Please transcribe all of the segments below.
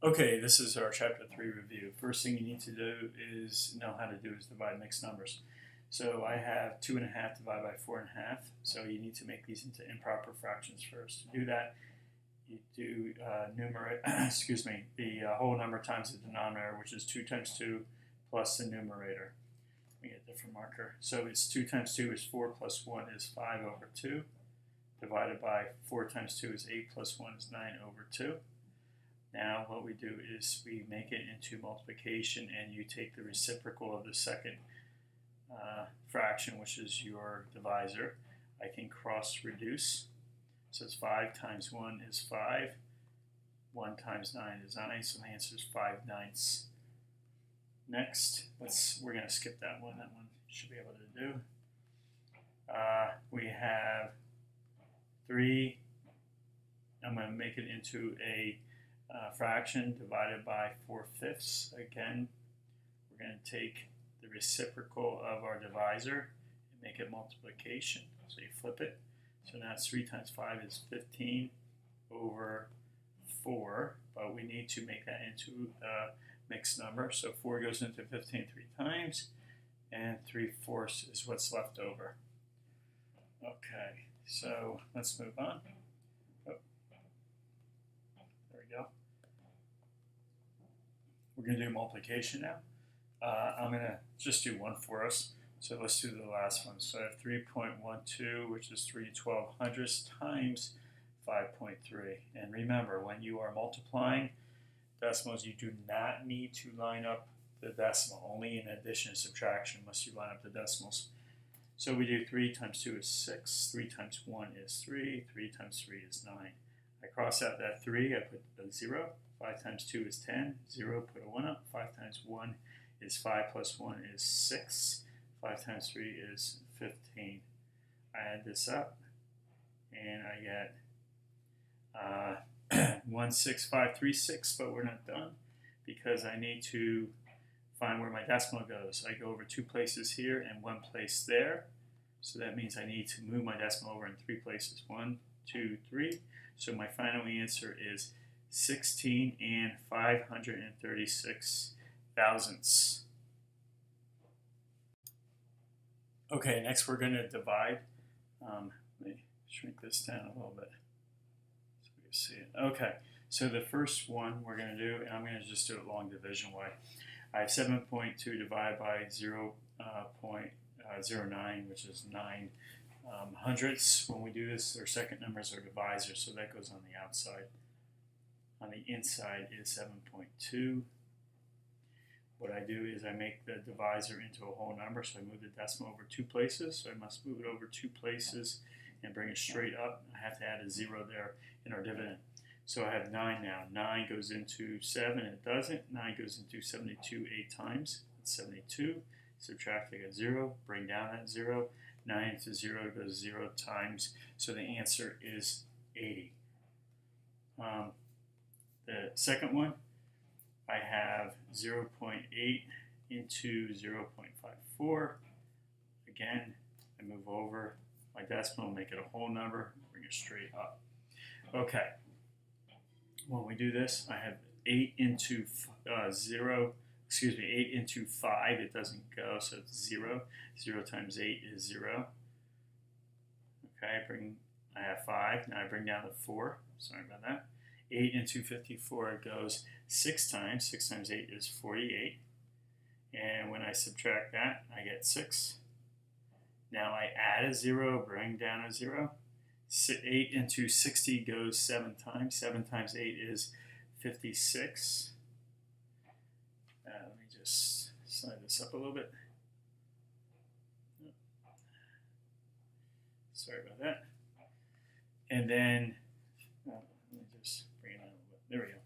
Okay, this is our chapter 3 review. First thing you need to do is know how to do is divide mixed numbers. So I have 2.5 divided by 4.5. So you need to make these into improper fractions first. To do that, you do numerate, the whole number times the denominator, which is 2 times 2 plus the numerator. Let me get a different marker. So it's 2 times 2 is 4 plus 1 is 5 over 2. Divided by 4 times 2 is 8 plus 1 is 9 over 2. Now what we do is we make it into multiplication, and you take the reciprocal of the second fraction, which is your divisor. I can cross reduce. So it's 5 times 1 is 5. 1 times 9 is 9, so the answer is 5/9. Next, we're going to skip that one. That one should be able to do. We have 3. I'm going to make it into a fraction divided by 4/5. Again, we're going to take the reciprocal of our divisor and make it multiplication. So you flip it. So now it's 3 times 5 is 15 over 4, but we need to make that into a mixed number. So 4 goes into 15 3 times, and 3/4 is what's left over. Okay, so let's move on. There we go. We're going to do multiplication now. I'm going to just do one for us. So let's do the last one. So I have 3.12, which is 3/1200 times 5.3. And remember, when you are multiplying decimals, you do not need to line up the decimal. Only in addition and subtraction must you line up the decimals. So we do 3 times 2 is 6, 3 times 1 is 3, 3 times 3 is 9. I cross out that 3, I put a 0. 5 times 2 is 10, 0, put a 1 up. 5 times 1 is 5 plus 1 is 6. 5 times 3 is 15. I add this up, and I get 16536, but we're not done because I need to find where my decimal goes. I go over 2 places here and 1 place there. So that means I need to move my decimal over in 3 places. 1, 2, 3. So my final answer is 16 and 536 thousandths. Okay, next we're going to divide. Let me shrink this down a little bit so we can see it. Okay, so the first one we're going to do, and I'm going to just do it long division way. I have 7.2 divided by 0.09, which is 9 hundredths. When we do this, our second numbers are divisors, so that goes on the outside. On the inside is 7.2. What I do is I make the divisor into a whole number, so I move the decimal over 2 places. So I must move it over 2 places and bring it straight up. I have to add a 0 there in our dividend. So I have 9 now. 9 goes into 7, it doesn't. 9 goes into 72 8 times. That's 72. Subtract, I get 0. Bring down that 0. 9 into 0 goes 0 times. So the answer is 80. The second one, I have 0.8 into 0.54. Again, I move over my decimal, make it a whole number, bring it straight up. Okay. When we do this, I have 8 into 8 into 5. It doesn't go, so it's 0. 0 times 8 is 0. Okay, I have 5. Now I bring down the 4. Sorry about that. 8 into 54, it goes 6 times. 6 times 8 is 48. And when I subtract that, I get 6. Now I add a 0, bring down a 0. 8 into 60 goes 7 times. 7 times 8 is 56. Let me just slide this up a little bit. Sorry about that. And then, let me just bring it down a little bit. There we go.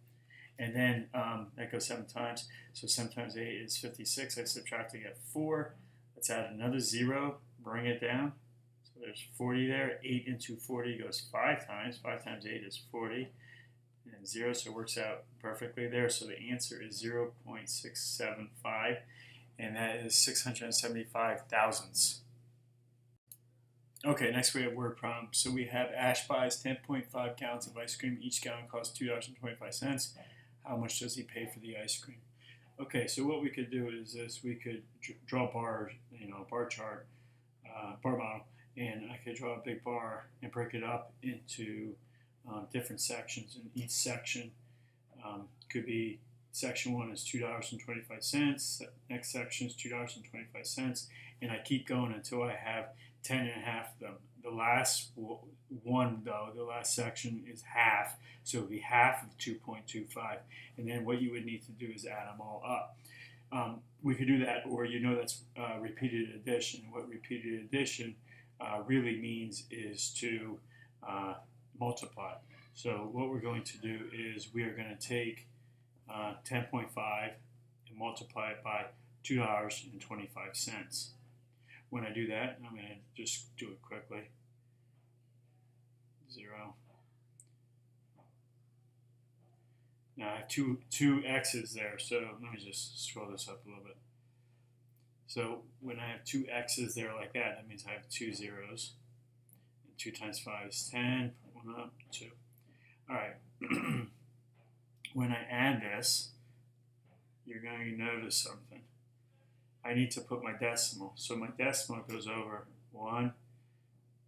And then that goes 7 times. So 7 times 8 is 56. I subtract to get 4. Let's add another 0, bring it down. So there's 40 there. 8 into 40 goes 5 times. 5 times 8 is 40. And 0, so it works out perfectly there. So the answer is 0.675, and that is 675 thousandths. Okay, next we have word problem. So we have Ash buys 10.5 gallons of ice cream. Each gallon costs $2.25. how much does he pay for the ice cream. Okay, so what we could do is this: we could draw bars, bar chart, bar model, and I could draw a big bar and break it up into different sections, and each section could be section 1 is $2.25, next section is $2.25, and I keep going until I have 10 and a half of them. The last one, though, the last section is half, so it would be half of 2.25, and then what you would need to do is add them all up. We could do that, or that's repeated addition. What repeated addition really means is to multiply. So what we're going to do is we are going to take 10.5 and multiply it by $2.25. When I do that, I'm going to just do it quickly. 0. Now I have two x's there, so let me just scroll this up a little bit. So when I have two x's there like that, that means I have 2 zeros. And 2 times 5 is 10. Put 1 up, 2. All right. When I add this, you're going to notice something. I need to put my decimal. So my decimal goes over 1,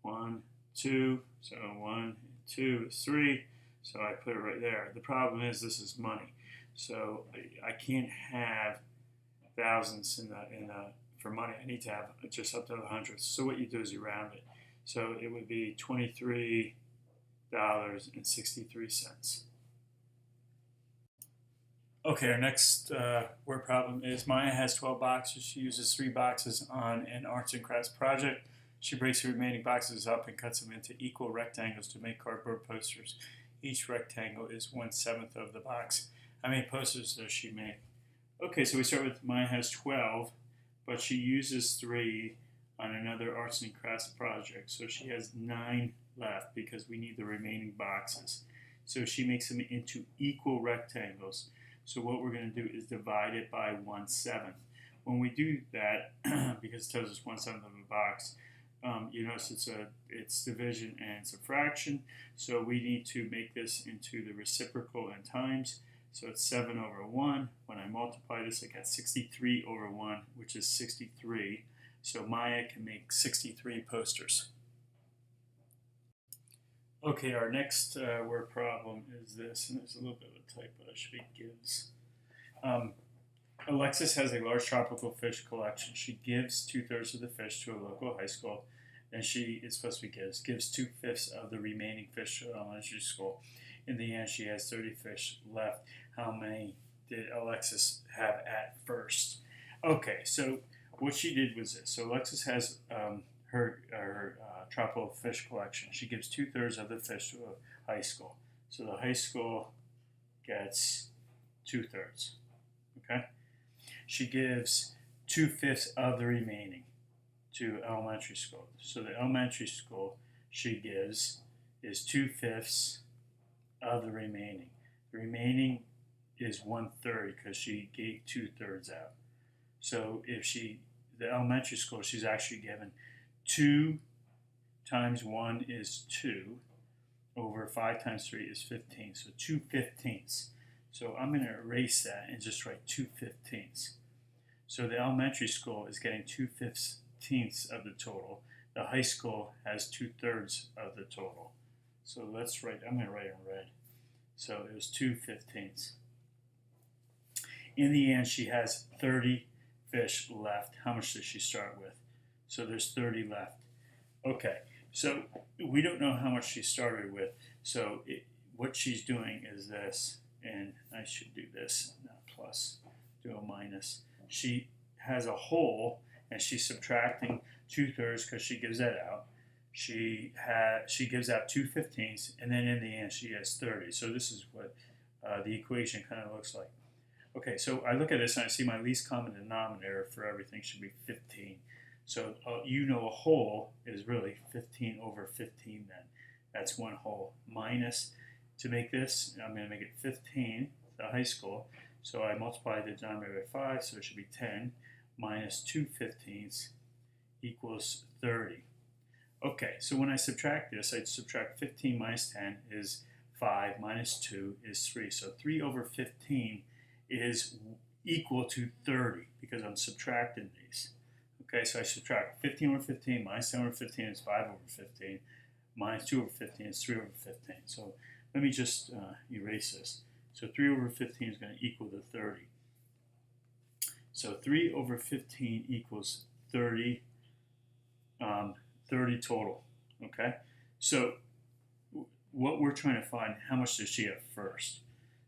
1, 2. So 1 and 2 is 3. So I put it right there. The problem is this is money. So I can't have thousands for money. I need to have just up to the hundreds. So what you do is you round it. So it would be $23.63. Okay, our next word problem is Maya has 12 boxes. She uses 3 boxes on an arts and crafts project. She breaks the remaining boxes up and cuts them into equal rectangles to make cardboard posters. Each rectangle is 1/7 of the box. How many posters does she make? Okay, so we start with Maya has 12, but she uses 3 on another arts and crafts project. So she has 9 left because we need the remaining boxes. So she makes them into equal rectangles. So what we're going to do is divide it by 1/7. When we do that, because it tells us 1/7 of a box, you notice it's division and subtraction. So we need to make this into the reciprocal and times. So it's 7 over 1. When I multiply this, I get 63 over 1, which is 63. So Maya can make 63 posters. Okay, our next word problem is this, and there's a little bit of a typo. It should be gives. Alexis has a large tropical fish collection. She gives 2/3 of the fish to a local high school, and it's supposed to be gives 2/5 of the remaining fish to an elementary school. In the end, she has 30 fish left. How many did Alexis have at first? Okay, so what she did was this. So Alexis has her tropical fish collection. She gives 2/3 of the fish to a high school. So the high school gets 2/3. Okay? She gives 2/5 of the remaining to elementary school. So the elementary school she gives is 2/5 of the remaining. The remaining is 1/3 because she gave 2/3 out. So the elementary school, she's actually given 2 times 1 is 2 over 5 times 3 is 15. So 2/15. So I'm going to erase that and just write 2/15. So the elementary school is getting 2/15 of the total. The high school has 2/3 of the total. So I'm going to write in red. So it was 2/15. In the end, she has 30 fish left. How much does she start with? So there's 30 left. Okay, so we don't know how much she started with. So what she's doing is this, and I should do this, not plus, do a minus. She has a whole, and she's subtracting 2/3 because she gives that out. She gives out 2/15, and then in the end she has 30. So this is what the equation kind of looks like. Okay, so I look at this and I see my least common denominator for everything should be 15. So a whole is really 15 over 15 then. That's one whole. Minus, to make this, I'm going to make it 15, the high school. So I multiply the denominator by 5, so it should be 10 minus 2/15 equals 30. Okay, so when I subtract this, I subtract 15 minus 10 is 5 minus 2 is 3. So 3 over 15 is equal to 30 because I'm subtracting these. Okay, so I subtract 15 over 15 minus 10 over 15 is 5 over 15. Minus 2 over 15 is 3 over 15. So let me just erase this. So 3 over 15 is going to equal to 30. So 3 over 15 equals 30, 30 total. Okay, so what we're trying to find, how much does she have first?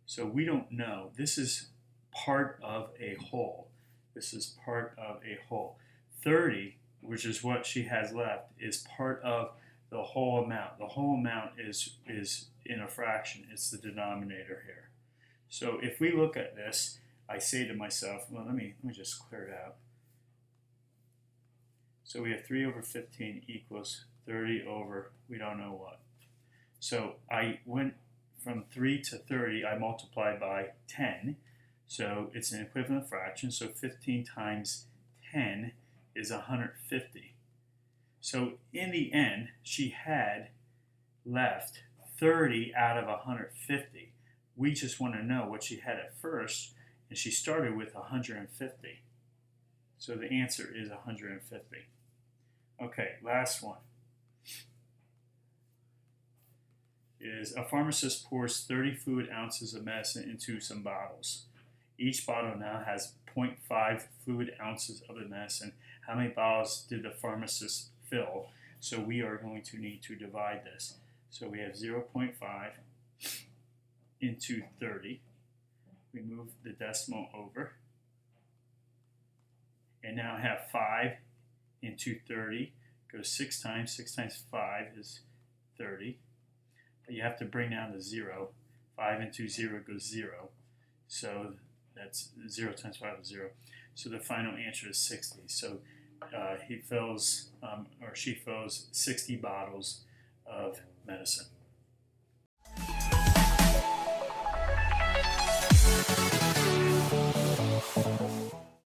So we don't know. This is part of a whole. This is part of a whole. 30, which is what she has left, is part of the whole amount. The whole amount is in a fraction. It's the denominator here. So if we look at this, I say to myself, well, let me just clear it out. So we have 3 over 15 equals 30 over we don't know what. So I went from 3 to 30, I multiplied by 10. So it's an equivalent fraction. So 15 times 10 is 150. So in the end, she had left 30 out of 150. We just want to know what she had at first, and she started with 150. So the answer is 150. Okay, last one. Is a pharmacist pours 30 fluid ounces of medicine into some bottles. Each bottle now has 0.5 fluid ounces of the medicine. How many bottles did the pharmacist fill? So we are going to need to divide this. So we have 0.5 into 30. We move the decimal over. And now I have 5 into 30. Goes 6 times. 6 times 5 is 30. But you have to bring down the 0. 5 into 0 goes 0. So that's 0 times 5 is 0. So the final answer is 60. So he fills, or she fills 60 bottles of medicine.